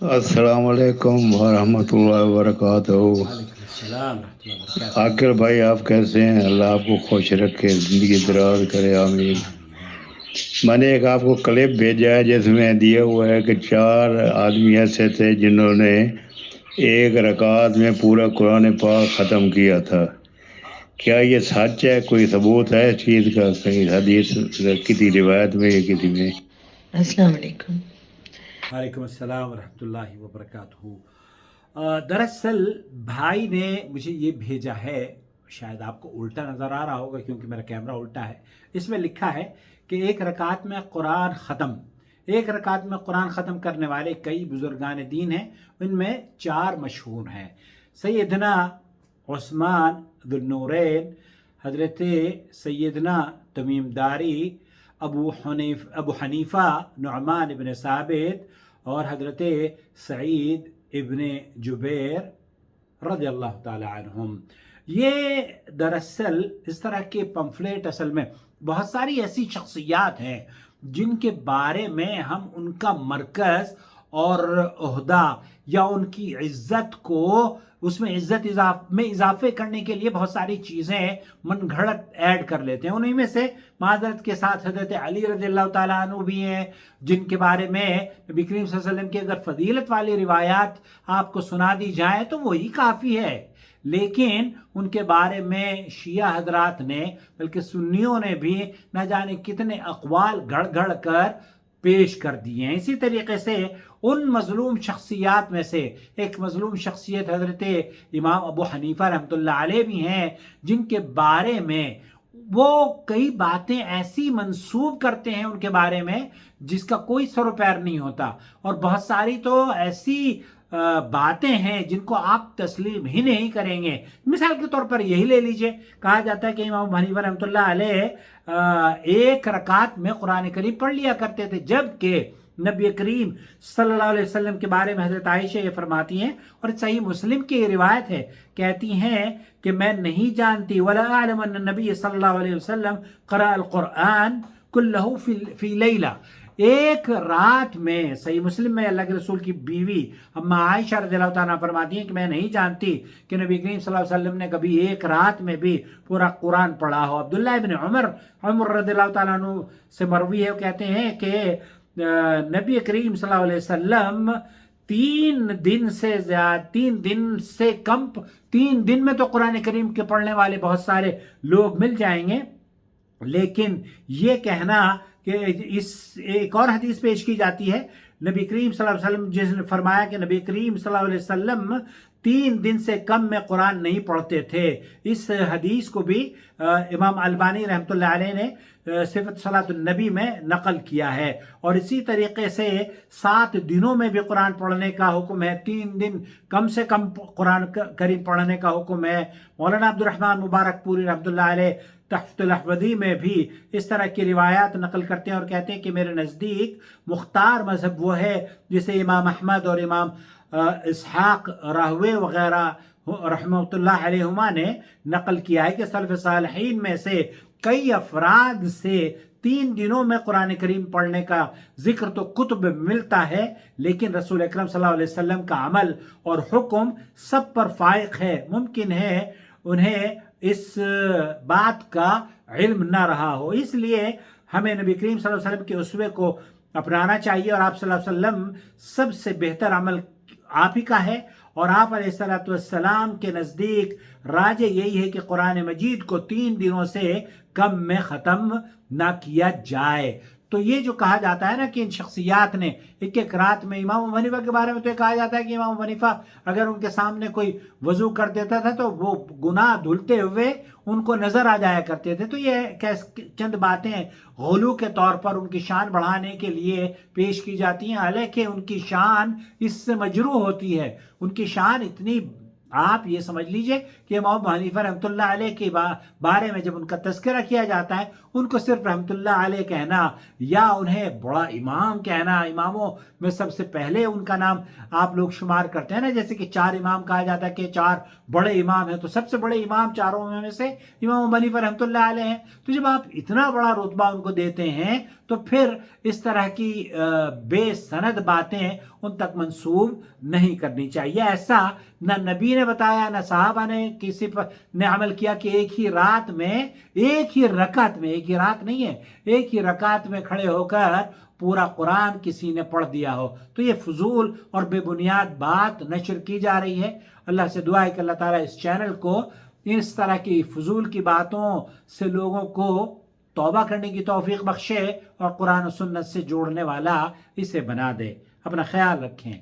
अस्सलाम वालेकुम वरहमतुल्लाहि वबरकातुहू। वालेकुम अस्सलाम रहमतुल्लाहि वबरकातुहू। आकिर भाई आप कैसे हैं? अल्लाह आपको खुश रखे, ज़िंदगी दराज करे, आमीन। आमीन आमीन। मैंने एक आपको क्लिप भेजा है जिसमें दिया हुआ है कि 4 आदमी ऐसे थे जिन्होंने एक रकात में पूरा कुरान पाक ख़त्म किया था। क्या ये सच है? कोई सबूत है इस चीज़ का? कहीं हदीस किसी रिवायत में या किसी में? अस्सलाम वालेकुम। वालेकुम अस्सलाम रहमतुल्लाहि वबरकातुहू। दरअसल भाई ने मुझे ये भेजा है, शायद आपको उल्टा नज़र आ रहा होगा क्योंकि मेरा कैमरा उल्टा है। इसमें लिखा है कि एक रकात में कुरान ख़त्म, एक रकात में कुरान ख़त्म करने वाले कई बुजुर्गान दीन हैं, उनमें 4 मशहूर हैं। सैयदना उस्मान दुन्नूरैन, हज़रत सैयदना तमीमदारी, अबू हनीफ़ा नुअमान इब्न साबित और हज़रत सईद इब्न जुबैर रज़ियल्लाहु ताला अन्हुम। ये दरअसल इस तरह के पम्फलेट असल में बहुत सारी ऐसी शख्सियात हैं जिनके बारे में हम उनका मरकज़ और ओहदा या उनकी इज़्ज़त को, उसमें इज़्ज़त में इजाफे करने के लिए बहुत सारी चीज़ें मन घड़त ऐड कर लेते हैं। उन्हीं में से माज़रत के साथ हज़रत अली रज़ियल्लाहु ताला अन्हु भी हैं, जिनके बारे में नबी करीम सल्लल्लाहु अलैहि वसल्लम की अगर फजीलत वाली रिवायात आपको सुना दी जाए तो वही काफ़ी है। लेकिन उनके बारे में शिया हजरात ने, बल्कि सुन्नियों ने भी न जाने कितने अक़वाल घड़ घड़ कर पेश कर दिए हैं। इसी तरीके से उन मजलूम शख्सियात में से एक मजलूम शख्सियत हज़रत इमाम अबू हनीफ़ा रहमतुल्लाह अलैह भी हैं, जिनके बारे में वो कई बातें ऐसी मंसूब करते हैं उनके बारे में जिसका कोई सर पैर नहीं होता, और बहुत सारी तो ऐसी बातें हैं जिनको आप तस्लीम ही नहीं करेंगे। मिसाल के तौर पर यही ले लीजिए, कहा जाता है कि इमाम अबू हनीफ़ा रहमतुल्लाह अलैह एक रकात में कुरान करीम पढ़ लिया करते थे, जबकि नबी करीम सल्लल्लाहु अलैहि वसल्लम के बारे में हज़रत आयशा ये फरमाती हैं, और सही मुस्लिम की रिवायत है, कहती हैं कि मैं नहीं जानती वला अअलम अन्न नबी सल्लल्लाहु अलैहि वसल्लम क़रा अल कुरान कुल्लहु फी लैला। एक रात में, सही मुस्लिम में अल्लाह के रसूल की बीवी अम्मा आयशा रज़ियल्लाहु ताला फरमाती हैं कि मैं नहीं जानती कि नबी करीम सल्लल्लाहु अलैहि वसल्लम ने कभी एक रात में भी पूरा कुरान पढ़ा हो। अब्दुल्लाह इब्न उमर रज़ियल्लाहु ताला अन्हु से मरवी है, वो कहते हैं कि नबी करीम सल्लल्लाहु अलैहि वसल्लम 3 दिन में तो कुरान करीम के पढ़ने वाले बहुत सारे लोग मिल जाएंगे। लेकिन ये कहना कि इस एक और हदीस पेश की जाती है, नबी करीम सल्लल्लाहु अलैहि वसल्लम जिसने फरमाया कि नबी करीम सल्लल्लाहु अलैहि वसल्लम 3 दिन से कम में कुरान नहीं पढ़ते थे। इस हदीस को भी इमाम अलबानी रहमतुल्लाह अलैह ने सिफत सलातुन नबी में नकल किया है। और इसी तरीके से 7 दिनों में भी कुरान पढ़ने का हुक्म है, 3 दिन कम से कम कुरान करीम पढ़ने का हुक्म है। मौलाना अब्दुर्रहमान मुबारक पूरी रहमतुल्लाह अलैह तहफ़्तुल अहवदी में भी इस तरह की रिवायात नकल करते हैं और कहते हैं कि मेरे नज़दीक मुख्तार मज़हब वो है जिसे इमाम अहमद और इमाम इसहाक राहवे वग़ैरह रहमतुल्लाह अलैहिमा ने नकल किया है कि सल्फ़ सालिहीन में से कई अफराद से 3 दिनों में कुरान करीम पढ़ने का जिक्र तो कुतुब में मिलता है, लेकिन रसूल अकरम सल्लल्लाहु अलैहि वसल्लम का अमल और हुक्म सब पर फाइक है। मुमकिन है उन्हें इस बात का इल्म ना रहा हो, इसलिए हमें नबी करीम सल्लल्लाहु अलैहि वसल्लम के उसवे को अपनाना चाहिए। और आप सल्लल्लाहु अलैहि वसल्लम सबसे बेहतर अमल आप ही का है, और आप अलैहिस्सलाम के नज़दीक राज यही है कि कुरान मजीद को 3 दिनों से कम में ख़त्म ना किया जाए। तो ये जो कहा जाता है ना कि इन शख्सियात ने एक एक रात में, इमाम अबू हनीफा के बारे में तो ये कहा जाता है कि इमाम अबू हनीफा अगर उनके सामने कोई वजू कर देता था तो वो गुनाह धुलते हुए उनको नज़र आ जाया करते थे। तो ये चंद बातें गुलू के तौर पर उनकी शान बढ़ाने के लिए पेश की जाती हैं, हालांकि उनकी शान इससे मजरू होती है। उनकी शान इतनी, आप ये समझ लीजिए कि इमाम अबू हनीफा रहमतुल्लाह अलैह के बारे में जब उनका तज़किरा किया जाता है, उनको सिर्फ रहमतुल्लाह अलैह कहना या उन्हें बड़ा इमाम कहना, इमामों में सबसे पहले उनका नाम आप लोग शुमार करते हैं ना, जैसे कि 4 इमाम कहा जाता है कि 4 बड़े इमाम हैं, तो सबसे बड़े इमाम चारों में से इमाम अबू हनीफा रहमतुल्लाह अलैह हैं। तो जब आप इतना बड़ा रुतबा उनको देते हैं تو پھر اس طرح کی بے سند باتیں ان تک منسوب نہیں کرنی چاہیے. ایسا نہ نبی نے بتایا نہ صحابہ نے کسی پر نے عمل کیا کہ ایک ہی رات میں ایک ہی رکعت میں، ایک ہی رات نہیں ہے، ایک ہی رکعت میں کھڑے ہو کر پورا قرآن کسی نے پڑھ دیا ہو. تو یہ فضول اور بے بنیاد بات نشر کی جا رہی ہے. اللہ سے دعا ہے کہ اللہ تعالیٰ اس چینل کو اس طرح کی فضول کی باتوں سے لوگوں کو توبہ کرنے کی توفیق بخشے اور قرآن و سنت سے جوڑنے والا اسے بنا دے. اپنا خیال رکھیں.